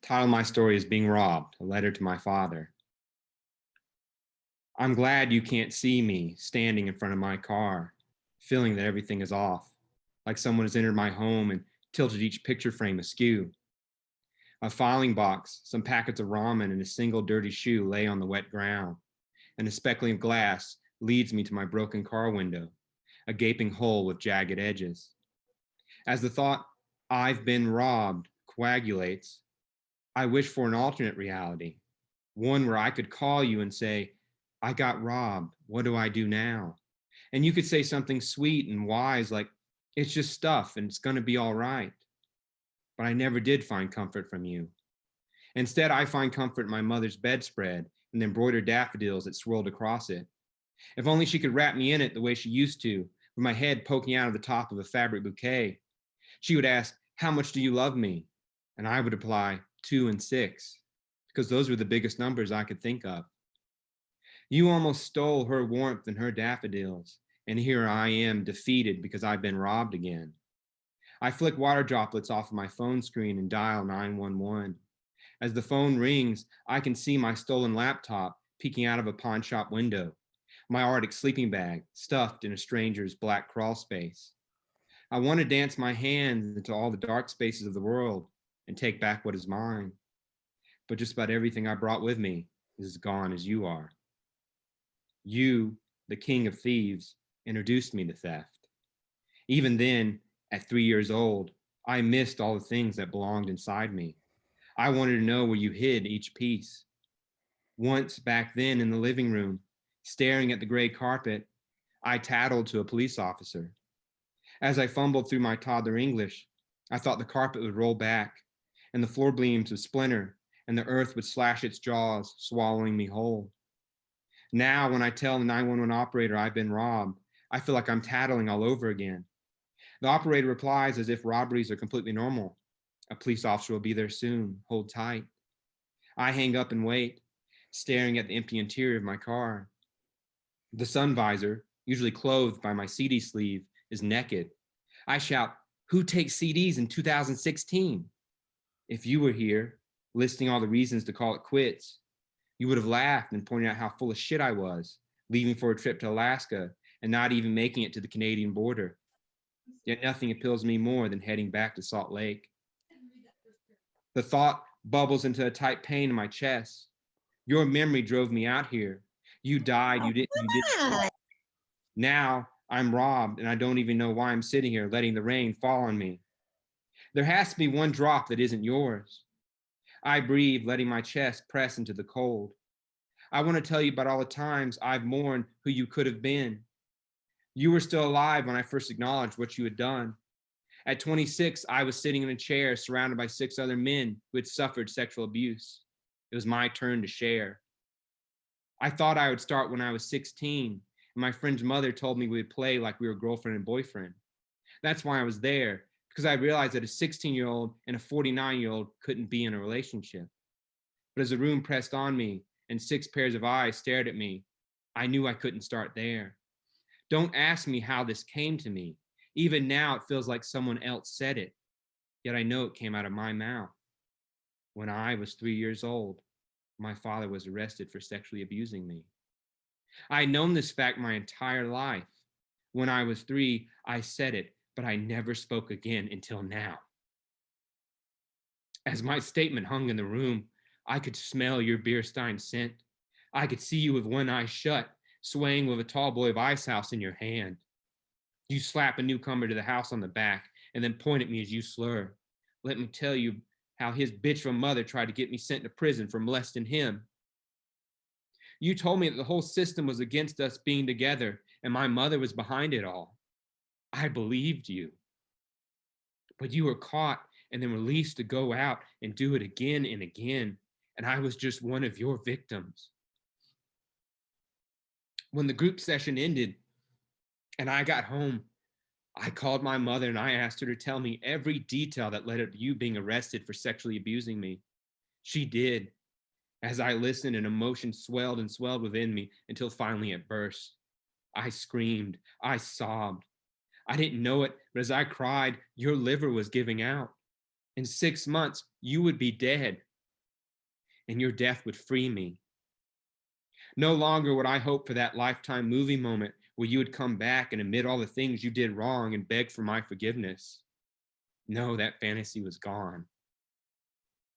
Title of my story is Being Robbed, a letter to my father. I'm glad you can't see me standing in front of my car, feeling that everything is off, like someone has entered my home and tilted each picture frame askew. A filing box, some packets of ramen, and a single dirty shoe lay on the wet ground, and a speckling of glass leads me to my broken car window, a gaping hole with jagged edges. As the thought, I've been robbed, coagulates, I wish for an alternate reality, one where I could call you and say, I got robbed. What do I do now? And you could say something sweet and wise like, it's just stuff and it's going to be all right. But I never did find comfort from you. Instead, I find comfort in my mother's bedspread and the embroidered daffodils that swirled across it. If only she could wrap me in it the way she used to, with my head poking out of the top of a fabric bouquet. She would ask, how much do you love me? And I would reply, 2 and 6, because those were the biggest numbers I could think of. You almost stole her warmth and her daffodils, and here I am defeated because I've been robbed again. I flick water droplets off of my phone screen and dial 911. As the phone rings, I can see my stolen laptop peeking out of a pawn shop window, my Arctic sleeping bag stuffed in a stranger's black crawl space. I want to dance my hands into all the dark spaces of the world and take back what is mine. But just about everything I brought with me is as gone as you are. You, the king of thieves, introduced me to theft. Even then, at 3 years old, I missed all the things that belonged inside me. I wanted to know where you hid each piece. Once back then in the living room, staring at the gray carpet, I tattled to a police officer. As I fumbled through my toddler English, I thought the carpet would roll back and the floor beams would splinter and the earth would slash its jaws, swallowing me whole. Now, when I tell the 911 operator I've been robbed, I feel like I'm tattling all over again. The operator replies as if robberies are completely normal. A police officer will be there soon. Hold tight. I hang up and wait, staring at the empty interior of my car. The sun visor, usually clothed by my CD sleeve, is naked. I shout, who takes CDs in 2016? If you were here, listing all the reasons to call it quits, you would have laughed and pointed out how full of shit I was, leaving for a trip to Alaska and not even making it to the Canadian border. Yet nothing appeals me more than heading back to Salt Lake. The thought bubbles into a tight pain in my chest. Your memory drove me out here. You died, you didn't talk. Now I'm robbed and I don't even know why I'm sitting here letting the rain fall on me. There has to be one drop that isn't yours. I breathe, letting my chest press into the cold. I want to tell you about all the times I've mourned who you could have been. You were still alive when I first acknowledged what you had done. At 26, I was sitting in a chair surrounded by 6 other men who had suffered sexual abuse. It was my turn to share. I thought I would start when I was 16, and my friend's mother told me we would play like we were girlfriend and boyfriend. That's why I was there, because I realized that a 16-year-old and a 49-year-old couldn't be in a relationship. But as the room pressed on me and 6 pairs of eyes stared at me, I knew I couldn't start there. Don't ask me how this came to me. Even now, it feels like someone else said it, yet I know it came out of my mouth. When I was 3 years old, my father was arrested for sexually abusing me. I had known this fact my entire life. When I was 3, I said it, but I never spoke again until now. As my statement hung in the room, I could smell your beer stein scent. I could see you with one eye shut, swaying with a tall boy of Ice House in your hand. You slap a newcomer to the house on the back and then point at me as you slur. Let me tell you how his bitch from mother tried to get me sent to prison for molesting him. You told me that the whole system was against us being together and my mother was behind it all. I believed you. But you were caught and then released to go out and do it again and again. And I was just one of your victims. When the group session ended and I got home, I called my mother and I asked her to tell me every detail that led up to you being arrested for sexually abusing me. She did. As I listened, an emotion swelled and swelled within me until finally it burst. I screamed. I sobbed. I didn't know it, but as I cried, your liver was giving out. In 6 months, you would be dead. and your death would free me. No longer would I hope for that lifetime movie moment where you would come back and admit all the things you did wrong and beg for my forgiveness. No, that fantasy was gone.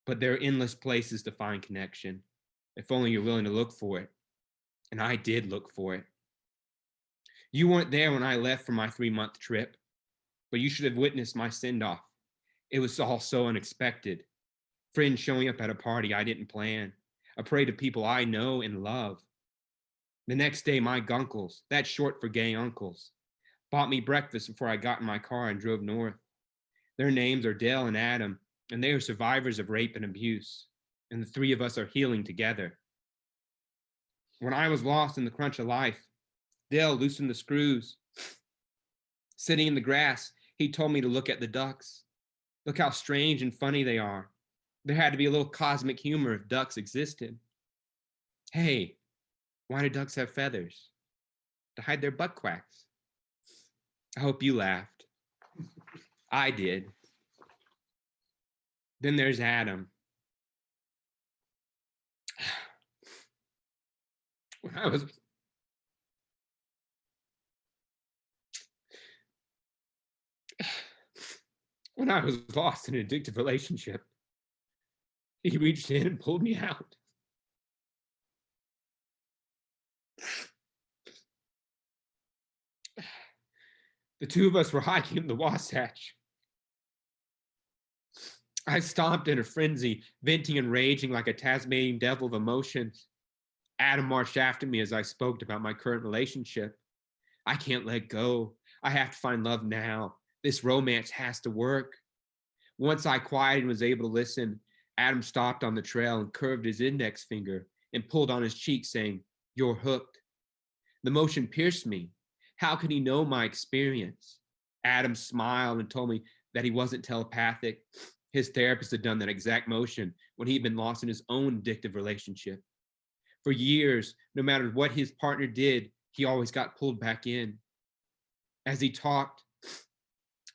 But there are endless places to find connection, if only you're willing to look for it. And I did look for it. You weren't there when I left for my 3-month trip, but you should have witnessed my send-off. It was all so unexpected. Friends showing up at a party I didn't plan, a parade of people I know and love. The next day, my gunkles, that's short for gay uncles, bought me breakfast before I got in my car and drove north. Their names are Dale and Adam, and they are survivors of rape and abuse, and the three of us are healing together. When I was lost in the crunch of life, Dale loosened the screws. Sitting in the grass, he told me to look at the ducks. Look how strange and funny they are. There had to be a little cosmic humor if ducks existed. Hey, why do ducks have feathers? To hide their butt quacks. I hope you laughed. I did. Then there's Adam. When I was lost in an addictive relationship, he reached in and pulled me out. The two of us were hiking in the Wasatch. I stomped in a frenzy, venting and raging like a Tasmanian devil of emotions. Adam marched after me as I spoke about my current relationship. I can't let go. I have to find love now. This romance has to work. Once I quieted and was able to listen, Adam stopped on the trail and curved his index finger and pulled on his cheek, saying, "You're hooked." The motion pierced me. How could he know my experience? Adam smiled and told me that he wasn't telepathic. His therapist had done that exact motion when he'd been lost in his own addictive relationship. For years, no matter what his partner did, he always got pulled back in. As he talked,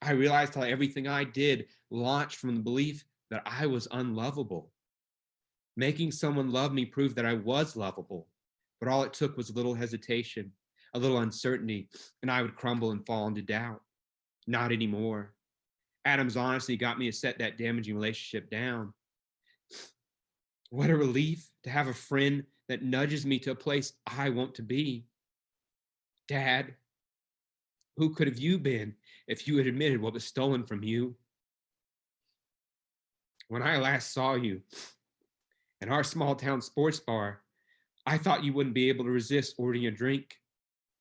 I realized how everything I did launched from the belief that I was unlovable. Making someone love me proved that I was lovable, but all it took was a little hesitation, a little uncertainty, and I would crumble and fall into doubt. Not anymore. Adam's honesty got me to set that damaging relationship down. What a relief to have a friend that nudges me to a place I want to be. Dad, who could have you been if you had admitted what was stolen from you? When I last saw you in our small town sports bar, I thought you wouldn't be able to resist ordering a drink.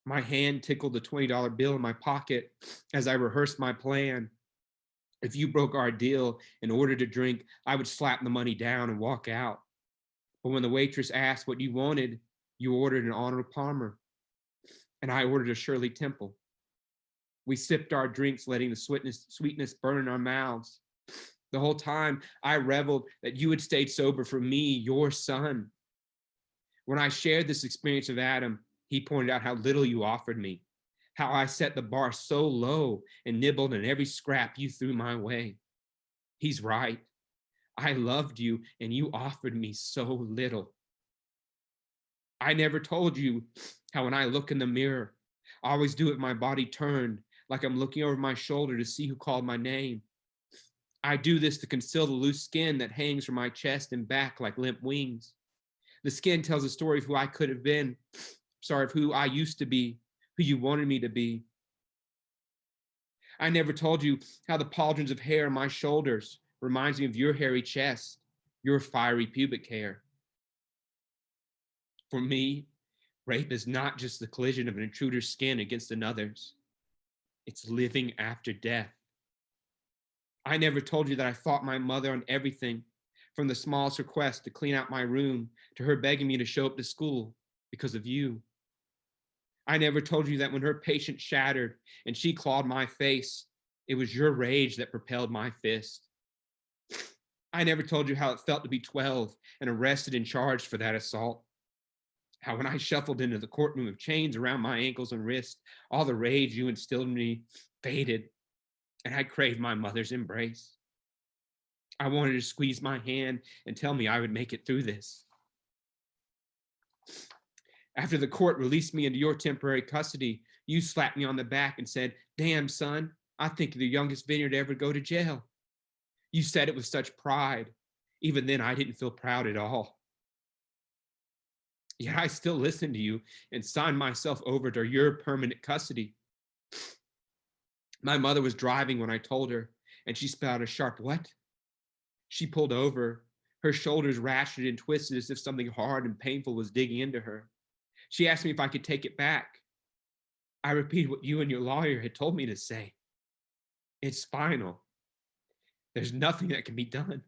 My hand tickled the $20 bill in my pocket as I rehearsed my plan. If you broke our deal and ordered a drink, I would slap the money down and walk out. But when the waitress asked what you wanted, you ordered an Arnold Palmer, and I ordered a Shirley Temple. We sipped our drinks, letting the sweetness burn in our mouths. The whole time, I reveled that you had stayed sober for me, your son. When I shared this experience with Adam, he pointed out how little you offered me, how I set the bar so low and nibbled in every scrap you threw my way. He's right. I loved you, and you offered me so little. I never told you how when I look in the mirror, I always do it with my body turned, like I'm looking over my shoulder to see who called my name. I do this to conceal the loose skin that hangs from my chest and back like limp wings. The skin tells a story of who I could have been, of who I used to be, who you wanted me to be. I never told you how the pauldrons of hair on my shoulders reminds me of your hairy chest, your fiery pubic hair. For me, rape is not just the collision of an intruder's skin against another's. It's living after death. I never told you that I fought my mother on everything, from the smallest request to clean out my room to her begging me to show up to school because of you. I never told you that when her patience shattered and she clawed my face, it was your rage that propelled my fist. I never told you how it felt to be 12 and arrested and charged for that assault. How when I shuffled into the courtroom with chains around my ankles and wrists, all the rage you instilled in me faded, and I craved my mother's embrace. I wanted to squeeze my hand and tell me I would make it through this. After the court released me into your temporary custody, you slapped me on the back and said, "Damn, son, I think you're the youngest vineyard to ever go to jail." You said it with such pride. Even then, I didn't feel proud at all. Yet I still listened to you and signed myself over to your permanent custody. My mother was driving when I told her, and she spelled out a sharp "what?" She pulled over, her shoulders ratcheted and twisted as if something hard and painful was digging into her. She asked me if I could take it back. I repeated what you and your lawyer had told me to say. It's final. There's nothing that can be done.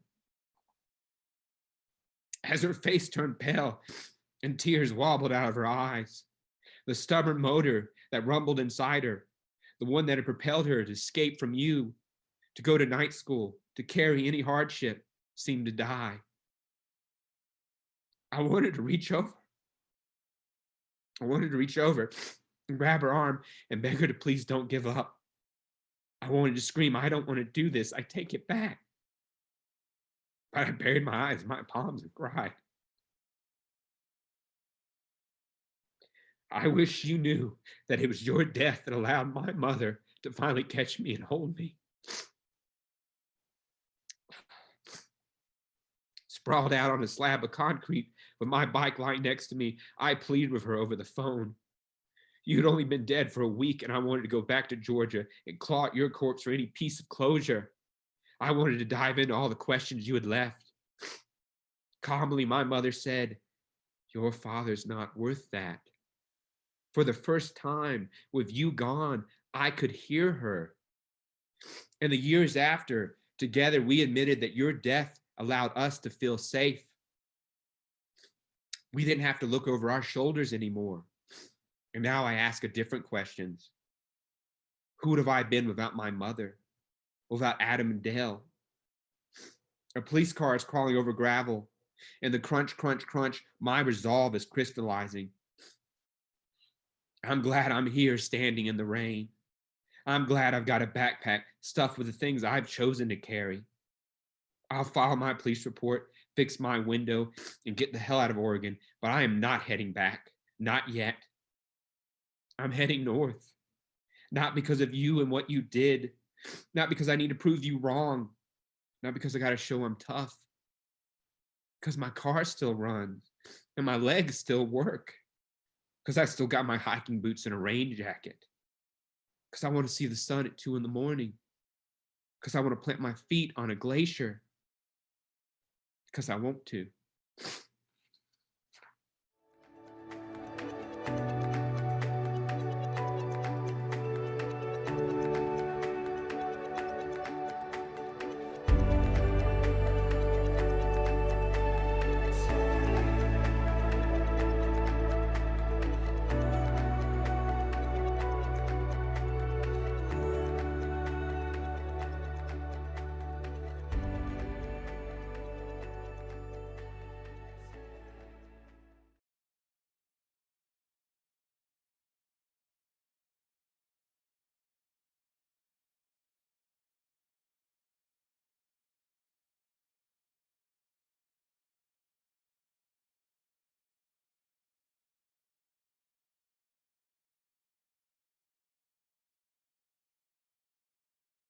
As her face turned pale and tears wobbled out of her eyes, the stubborn motor that rumbled inside her, the one that had propelled her to escape from you, to go to night school, to carry any hardship, seemed to die. I wanted to reach over. I wanted to reach over and grab her arm and beg her to please don't give up. I wanted to scream, "I don't want to do this. I take it back." But I buried my eyes in my palms and cried. I wish you knew that it was your death that allowed my mother to finally catch me and hold me. Sprawled out on a slab of concrete with my bike lying next to me, I pleaded with her over the phone. You'd only been dead for a week, and I wanted to go back to Georgia and claw at your corpse for any piece of closure. I wanted to dive into all the questions you had left. Calmly, my mother said, "Your father's not worth that." For the first time, with you gone, I could hear her. And the years after, together, we admitted that your death allowed us to feel safe. We didn't have to look over our shoulders anymore. And now I ask a different questions. Who would have I been without my mother? Without Adam and Dale? A police car is crawling over gravel, and the crunch, crunch, crunch, my resolve is crystallizing. I'm glad I'm here standing in the rain. I'm glad I've got a backpack stuffed with the things I've chosen to carry. I'll file my police report, fix my window, and get the hell out of Oregon, but I am not heading back. Not yet. I'm heading north. Not because of you and what you did. Not because I need to prove you wrong. Not because I got to show I'm tough. Because my car still runs and my legs still work. Because I still got my hiking boots and a rain jacket. Because I want to see the sun at 2 a.m. Because I want to plant my feet on a glacier. Because I want to.